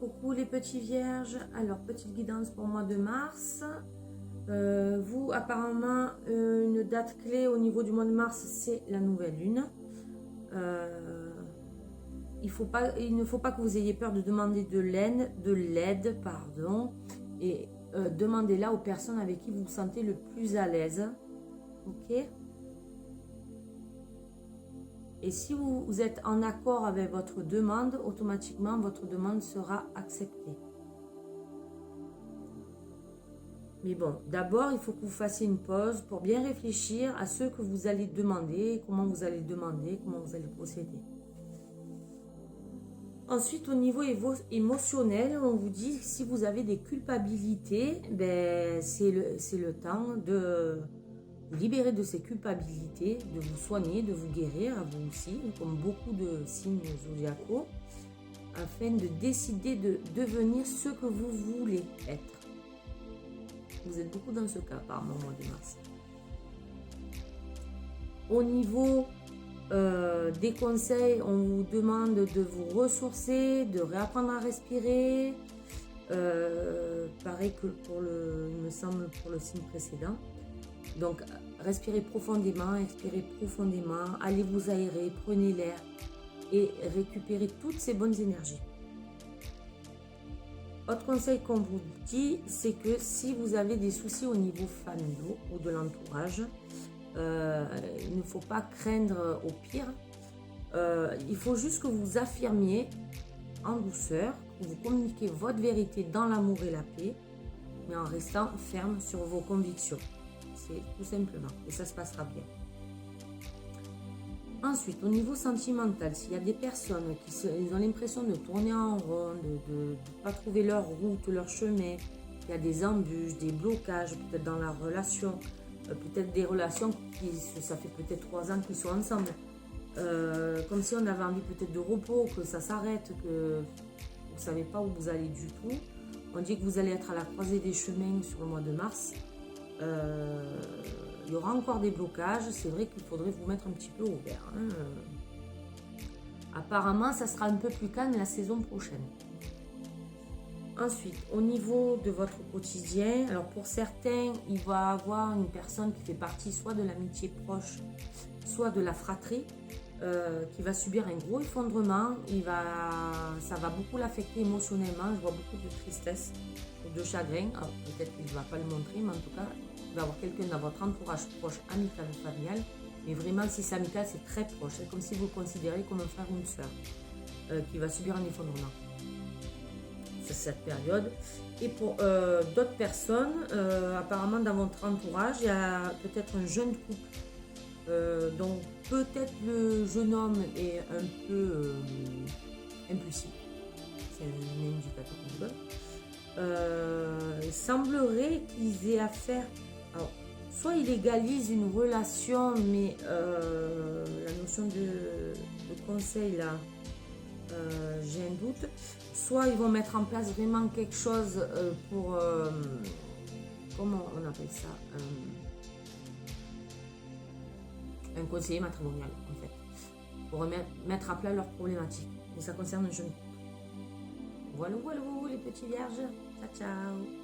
Coucou les petits vierges. Alors, petite guidance pour le mois de mars. Vous, apparemment, une date clé au niveau du mois de mars, c'est la nouvelle lune. Il ne faut pas que vous ayez peur de demander de l'aide, et demandez-la aux personnes avec qui vous vous sentez le plus à l'aise. Ok? Et si vous êtes en accord avec votre demande, automatiquement, votre demande sera acceptée. Mais bon, d'abord, il faut que vous fassiez une pause pour bien réfléchir à ce que vous allez demander, comment vous allez demander, comment vous allez procéder. Ensuite, au niveau émotionnel, on vous dit que si vous avez des culpabilités, ben, c'est le temps de vous libérer de ces culpabilités, de vous soigner, de vous guérir, à vous aussi, comme beaucoup de signes zodiacaux, afin de décider de devenir ce que vous voulez être. Vous êtes beaucoup dans ce cas, apparemment, au mois de mars. Au niveau des conseils, on vous demande de vous ressourcer, de réapprendre à respirer. Pareil que il me semble, pour le signe précédent. Donc, respirez profondément, expirez profondément, allez vous aérer, prenez l'air et récupérez toutes ces bonnes énergies. Autre conseil qu'on vous dit, c'est que si vous avez des soucis au niveau familial ou de l'entourage, il ne faut pas craindre au pire. Il faut juste que vous affirmiez en douceur, que vous communiquiez votre vérité dans l'amour et la paix, mais en restant ferme sur vos convictions. C'est tout simplement, et ça se passera bien. Ensuite, au niveau sentimental, s'il y a des personnes qui ont l'impression de tourner en rond, de ne pas trouver leur route, leur chemin, il y a des embûches, des blocages, peut-être dans la relation, peut-être des relations ça fait peut-être 3 ans qu'ils sont ensemble, comme si on avait envie peut-être de repos, que ça s'arrête, que vous ne savez pas où vous allez du tout. On dit que vous allez être à la croisée des chemins sur le mois de mars. Il y aura encore des blocages, c'est vrai qu'il faudrait vous mettre un petit peu au vert. Apparemment, ça sera un peu plus calme la saison prochaine. Ensuite, au niveau de votre quotidien, alors pour certains, il va y avoir une personne qui fait partie soit de l'amitié proche, soit de la fratrie, qui va subir un gros effondrement. Ça va beaucoup l'affecter émotionnellement. Je vois beaucoup de tristesse ou de chagrin. Alors peut-être qu'il ne va pas le montrer, mais en tout cas, il va y avoir quelqu'un dans votre entourage proche, amical ou familial. Mais vraiment, si c'est amical, c'est très proche. C'est comme si vous le considérez comme un frère ou une soeur qui va subir un effondrement. C'est cette période. Et pour d'autres personnes, apparemment dans votre entourage, il y a peut-être un jeune couple. Donc peut-être le jeune homme est un peu impulsif. C'est un indicateur qu'on vous donne. Il semblerait qu'ils aient affaire... Alors, soit ils légalisent une relation, mais la notion de conseil là, j'ai un doute. Soit ils vont mettre en place vraiment quelque chose pour... comment on appelle ça, un conseiller matrimonial en fait, pour mettre à plat leurs problématiques. Et ça concerne un jeune couple. Voilà les petits vierges. Ciao, ciao.